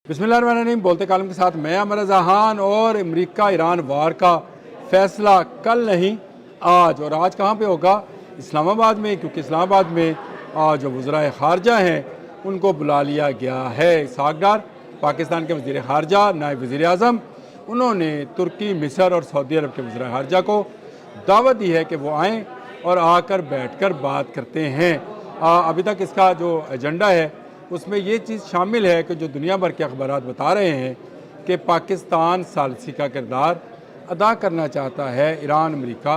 बिस्मिल्लाहिर्रहमानिर्रहीम। बोलते कालम के साथ मैं अमर जहान। और अमेरिका ईरान वार का फ़ैसला कल नहीं आज, और आज कहाँ पे होगा? इस्लामाबाद में, क्योंकि इस्लामाबाद में जो वज़राए ख़ारजा हैं उनको बुला लिया गया है। इसहाक़ डार पाकिस्तान के वज़ीर ख़ारजा, नायब वज़ीर आज़म, उन्होंने तुर्की, मिस्र और सऊदी अरब के वज़राए ख़ारजा को दावत दी है कि वो आएँ और आकर बैठ कर बात करते हैं। अभी तक इसका जो एजेंडा है उसमें ये चीज़ शामिल है कि जो दुनिया भर के अखबारात बता रहे हैं कि पाकिस्तान सालसी का किरदार अदा करना चाहता है ईरान अमेरिका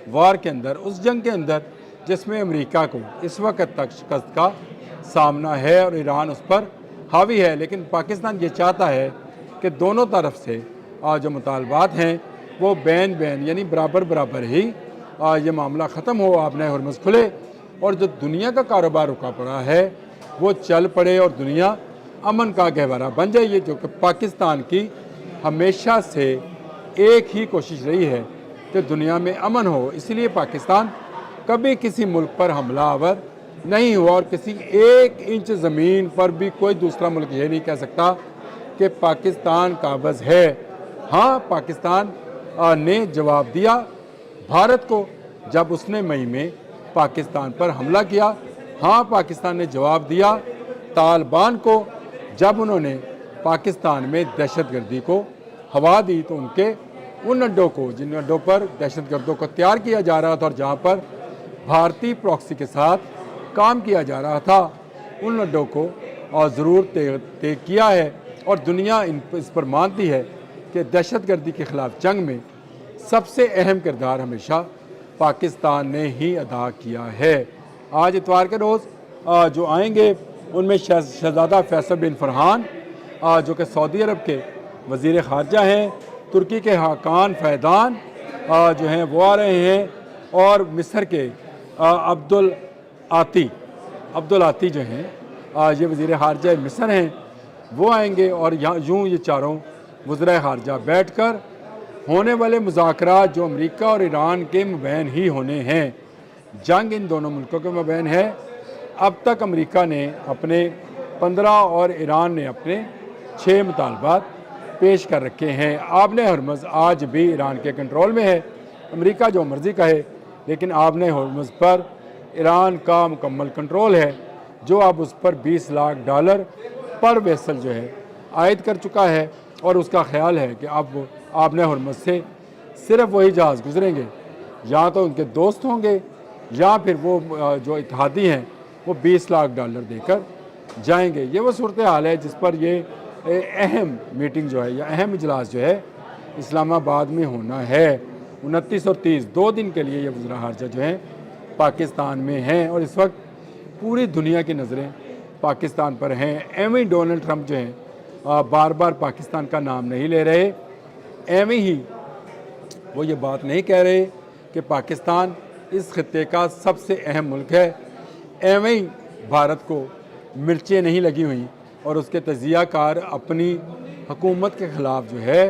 वार के अंदर, उस जंग के अंदर जिसमें अमेरिका को इस वक्त तक शिकस्त का सामना है और ईरान उस पर हावी है। लेकिन पाकिस्तान ये चाहता है कि दोनों तरफ से जो मुतालबात हैं वो बैन बैन यानी बराबर बराबर ही ये मामला ख़त्म हो, आपने हरमुज़ खुले और जो दुनिया का कारोबार रुका पड़ा है वो चल पड़े और दुनिया अमन का गहवारा बन जाए। ये जो कि पाकिस्तान की हमेशा से एक ही कोशिश रही है कि दुनिया में अमन हो, इसलिए पाकिस्तान कभी किसी मुल्क पर हमलावर नहीं हुआ और किसी एक इंच ज़मीन पर भी कोई दूसरा मुल्क ये नहीं कह सकता कि पाकिस्तान काबिज़ है। हाँ, पाकिस्तान ने जवाब दिया भारत को जब उसने मई में पाकिस्तान पर हमला किया। हाँ, पाकिस्तान ने जवाब दिया तालिबान को जब उन्होंने पाकिस्तान में दहशतगर्दी को हवा दी, तो उनके उन अड्डों को, जिन अड्डों पर दहशतगर्दों को तैयार किया जा रहा था और जहाँ पर भारतीय प्रॉक्सी के साथ काम किया जा रहा था, उन अड्डों को ज़रूर तय किया है। और दुनिया इस पर मानती है कि दहशतगर्दी के ख़िलाफ़ जंग में सबसे अहम किरदार हमेशा पाकिस्तान ने ही अदा किया है। आज इतवार के रोज़ जो आएंगे उनमें शहज़ादा फैसल बिन फरहान जो कि सऊदी अरब के वज़ीर ख़ारजा हैं, तुर्की के हाकान फ़ैदान जो हैं वो आ रहे हैं, और मिस्र के अब्दुल आती जो हैं ये वज़ीर ख़ारजा मिस्र हैं, वो आएंगे। और यहाँ यूँ ये चारों वज़राए ख़ारजा बैठ कर होने वाले मुज़ाकरात जो अमेरिका और ईरान के मबैन ही होने हैं, जंग इन दोनों मुल्कों के मबैन है। अब तक अमेरिका ने अपने 15 और ईरान ने अपने 6 मुतालबात पेश कर रखे हैं। आपने हरमुज़ आज भी ईरान के कंट्रोल में है, अमेरिका जो मर्ज़ी कहे, लेकिन आपने हरमुज़ पर ईरान का मुकम्मल कंट्रोल है, जो अब उस पर $20 लाख पर वेसल जो है आयद कर चुका है। और उसका ख्याल है कि अब आपने हरमुज़ से सिर्फ वही जहाज़ गुजरेंगे, या तो उनके दोस्त होंगे या फिर वो जो इत्तेहादी हैं वो $20 लाख देकर जाएंगे। ये वो सूरत हाल है जिस पर ये अहम मीटिंग जो है या अहम इजलास जो है इस्लामाबाद में होना है। 29 और 30 2 दिन के लिए ये वज़ीर ख़ारजा जो हैं पाकिस्तान में हैं और इस वक्त पूरी दुनिया की नज़रें पाकिस्तान पर हैं। एवं ही डोनाल्ड ट्रंप जो हैं बार बार पाकिस्तान का नाम नहीं ले रहे, एवं ही वो ये बात नहीं कह रहे कि पाकिस्तान इस खित्ते का सबसे अहम मुल्क है, एवं ही भारत को मिर्चें नहीं लगी हुई और उसके तजियाकार अपनी हुकूमत के ख़िलाफ़ जो है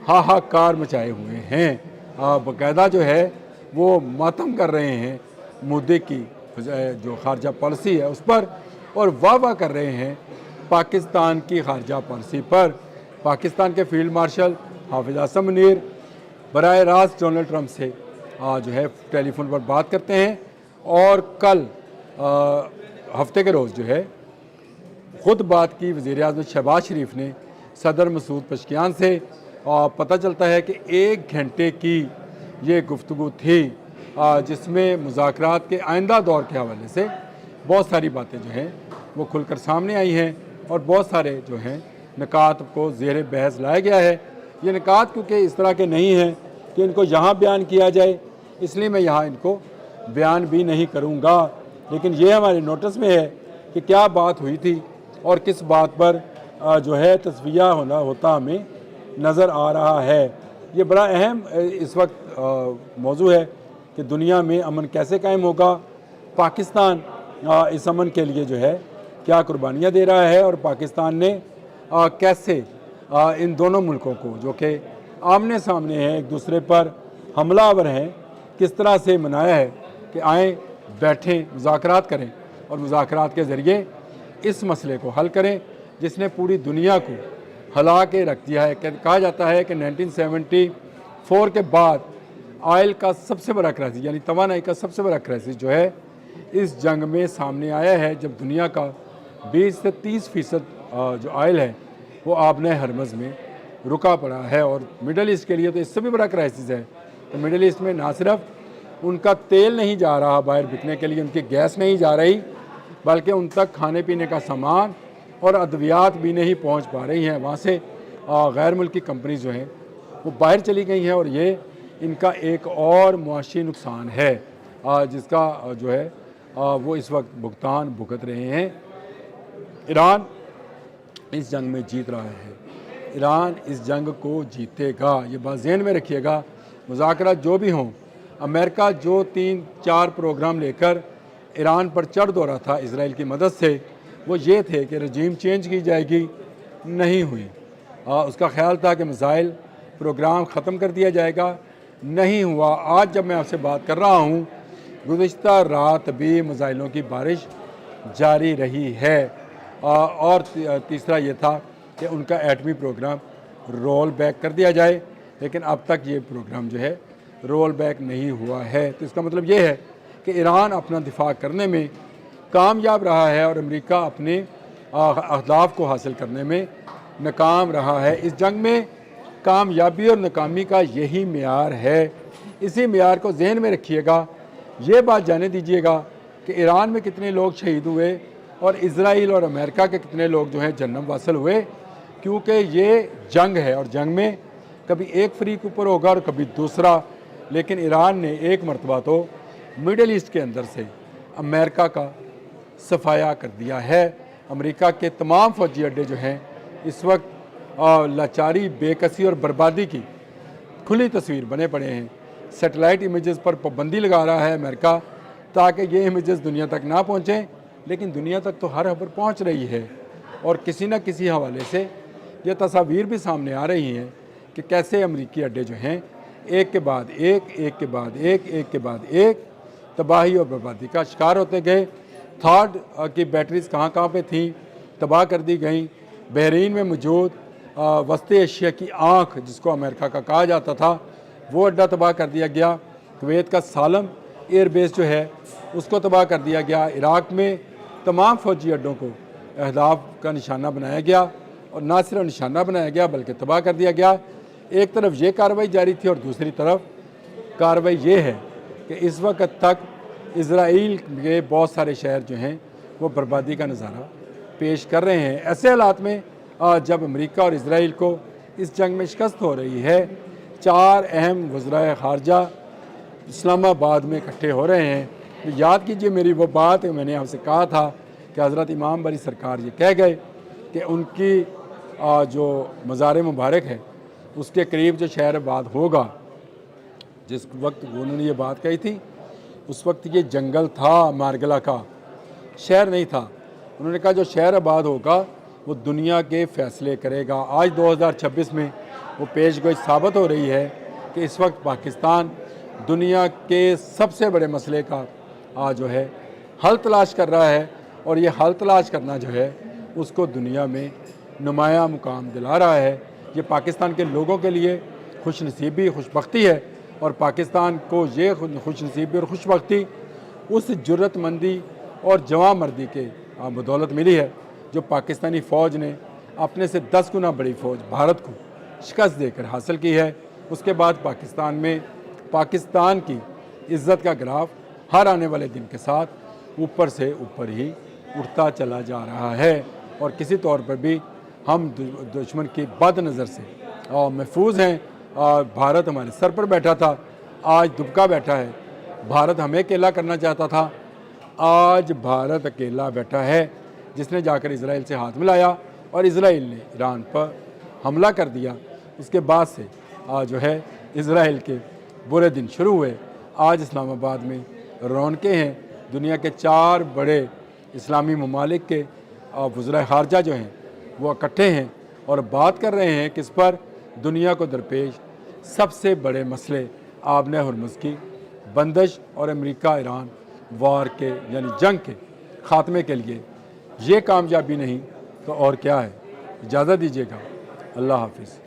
हाहाकार मचाए हुए हैं। बाकायदा जो है वो मातम कर रहे हैं मोदी की जो ख़ारजा पॉलिसी है उस पर, और वाह कर रहे हैं पाकिस्तान की ख़ारजा पॉलिसी पर। पाकिस्तान के फील्ड मार्शल हाफिज़ आसिम मुनीर बराह रास्त डोनाल्ड ट्रंप से जो है टेलीफोन पर बात करते हैं, और कल हफ्ते के रोज़ जो है ख़ुद बात की वज़ीर आज़म शहबाज शरीफ ने सदर मसूद पशकियान से। पता चलता है कि 1 घंटे की ये गुफ्तगू थी जिसमें मुज़ाकरात के आइंदा दौर के हवाले से बहुत सारी बातें जो हैं वो खुलकर सामने आई हैं और बहुत सारे जो हैं निकात को ज़ेर बहस लाया गया है। ये निकात क्योंकि इस तरह के नहीं हैं कि इनको यहाँ बयान किया जाए, इसलिए मैं यहाँ इनको बयान भी नहीं करूँगा, लेकिन ये हमारे नोटिस में है कि क्या बात हुई थी और किस बात पर जो है तस्वीया होता हमें नज़र आ रहा है। ये बड़ा अहम इस वक्त मौजू है कि दुनिया में अमन कैसे कायम होगा, पाकिस्तान इस अमन के लिए जो है क्या कुर्बानियाँ दे रहा है, और पाकिस्तान ने कैसे इन दोनों मुल्कों को जो कि आमने सामने हैं, एक दूसरे पर हमलावर हैं, किस तरह से मनाया है कि आएँ बैठें मुज़ाकरात करें और मुज़ाकरात के ज़रिए इस मसले को हल करें जिसने पूरी दुनिया को हिला के रख दिया है। कहा जाता है कि 1974 के बाद ऑयल का सबसे बड़ा क्राइसिस यानी तवानाई का सबसे बड़ा क्राइसिस जो है इस जंग में सामने आया है, जब दुनिया का 20 से 30% जो ऑयल है वो आबने हरमज़ में रुका पड़ा है। और मिडल ईस्ट के लिए तो इससे भी बड़ा क्राइसिस है। तो मिडल ईस्ट में ना सिर्फ उनका तेल नहीं जा रहा बाहर बिकने के लिए, उनकी गैस नहीं जा रही, बल्कि उन तक खाने पीने का सामान और अद्वियात भी नहीं पहुंच पा रही हैं। वहाँ से गैर मुल्की कंपनी जो हैं वो बाहर चली गई हैं, और ये इनका एक और मुआशी नुकसान है जिसका जो है वो इस वक्त भुगतान भुगत रहे हैं। ईरान इस जंग में जीत रहा है, ईरान इस जंग को जीतेगा, ये बात ज़हन में रखिएगा। मुज़ाकरा जो भी हों, अमेरिका जो 3-4 प्रोग्राम लेकर ईरान पर चढ़ दौड़ा था इसराइल की मदद से, वो ये थे कि रजीम चेंज की जाएगी, नहीं हुई। उसका ख्याल था कि मिसाइल प्रोग्राम ख़त्म कर दिया जाएगा, नहीं हुआ। आज जब मैं आपसे बात कर रहा हूँ, गुज़िश्ता रात भी मिसाइलों की बारिश जारी रही है। और तीसरा ये था कि उनका एटमी प्रोग्राम रोल बैक कर दिया जाए, लेकिन अब तक ये प्रोग्राम जो है रोल बैक नहीं हुआ है। तो इसका मतलब ये है कि ईरान अपना दिफा करने में कामयाब रहा है और अमेरिका अपने अहदाफ को हासिल करने में नाकाम रहा है। इस जंग में कामयाबी और नाकामी का यही मेयार है, इसी मेयार को जहन में रखिएगा। ये बात जाने दीजिएगा कि ईरान में कितने लोग शहीद हुए और इजराइल और अमेरिका के कितने लोग जो हैं जन्नम वासल हुए, क्योंकि ये जंग है और जंग में कभी एक फ्रीक ऊपर होगा और कभी दूसरा। लेकिन ईरान ने एक मरतबा तो मिडल ईस्ट के अंदर से अमेरिका का सफाया कर दिया है। अमेरिका के तमाम फौजी अड्डे जो हैं इस वक्त लाचारी, बेकसी और बर्बादी की खुली तस्वीर बने पड़े हैं। सैटेलाइट इमेजेस पर पाबंदी लगा रहा है अमेरिका ताकि ये इमेजेस दुनिया तक ना पहुँचें, लेकिन दुनिया तक तो हर खबर पहुँच रही है। और किसी न किसी हवाले से ये तस्वीर भी सामने आ रही हैं कि कैसे अमेरिकी अड्डे जो हैं एक के बाद एक, एक के बाद एक, एक के बाद एक तबाही और बर्बादी का शिकार होते गए। थर्ड की बैटरीज कहाँ कहाँ पे थीं, तबाह कर दी गई। बहरीन में मौजूद वस्ती एशिया की आँख जिसको अमेरिका का कहा जाता था, वो अड्डा तबाह कर दिया गया। कुवैत का सालम एयरबेस जो है उसको तबाह कर दिया गया। इराक़ में तमाम फौजी अड्डों को अहदाफ का निशाना बनाया गया, और ना सिर्फ निशाना बनाया गया बल्कि तबाह कर दिया गया। एक तरफ ये कार्रवाई जारी थी और दूसरी तरफ कार्रवाई ये है कि इस वक्त तक इजराइल के बहुत सारे शहर जो हैं वो बर्बादी का नज़ारा पेश कर रहे हैं। ऐसे हालात में जब अमेरिका और इजराइल को इस जंग में शिकस्त हो रही है, 4 अहम वज़राए ख़ारजा इस्लामाबाद में इकट्ठे हो रहे हैं। तो याद कीजिए मेरी वो बात मैंने आपसे कहा था कि हज़रत इमाम बरी सरकार ये कह गए कि उनकी जो मज़ार मुबारक है उसके करीब जो शहर आबाद होगा, जिस वक्त उन्होंने ये बात कही थी उस वक्त ये जंगल था, मारगला का शहर नहीं था। उन्होंने कहा जो शहर आबाद होगा वो दुनिया के फ़ैसले करेगा। आज 2026 में वो पेशगोई साबित हो रही है कि इस वक्त पाकिस्तान दुनिया के सबसे बड़े मसले का जो है हल तलाश कर रहा है, और ये हल तलाश करना जो है उसको दुनिया में नुमाया मुकाम दिला रहा है। ये पाकिस्तान के लोगों के लिए खुशनसीबी, खुशबख्ती है, और पाकिस्तान को ये खुशनसीबी और खुशबख्ती उस जुर्रतमंदी और जवामर्दी के बदौलत मिली है जो पाकिस्तानी फ़ौज ने अपने से 10 गुना बड़ी फ़ौज भारत को शिकस्त देकर हासिल की है। उसके बाद पाकिस्तान में पाकिस्तान की इज़्ज़त का ग्राफ हर आने वाले दिन के साथ ऊपर से ऊपर ही उठता चला जा रहा है, और किसी तौर पर भी हम दुश्मन की बद नज़र से महफूज हैं। भारत हमारे सर पर बैठा था, आज दुबका बैठा है। भारत हमें अकेला करना चाहता था, आज भारत अकेला बैठा है, जिसने जाकर इजराइल से हाथ मिलाया और इजराइल ने ईरान पर हमला कर दिया। उसके बाद से जो है इजराइल के बुरे दिन शुरू हुए। आज इस्लामाबाद में रौनकें हैं। दुनिया के 4 बड़े इस्लामी ममालिक के वज़राए ख़ारजा जो हैं वो इकट्ठे हैं और बात कर रहे हैं किस पर, दुनिया को दरपेश सबसे बड़े मसले आबने हरमुज़ की बंदिश और अमेरिका ईरान वार के यानी जंग के ख़ात्मे के लिए। ये कामयाबी नहीं तो और क्या है। इजाज़त दीजिएगा, अल्लाह हाफिज़।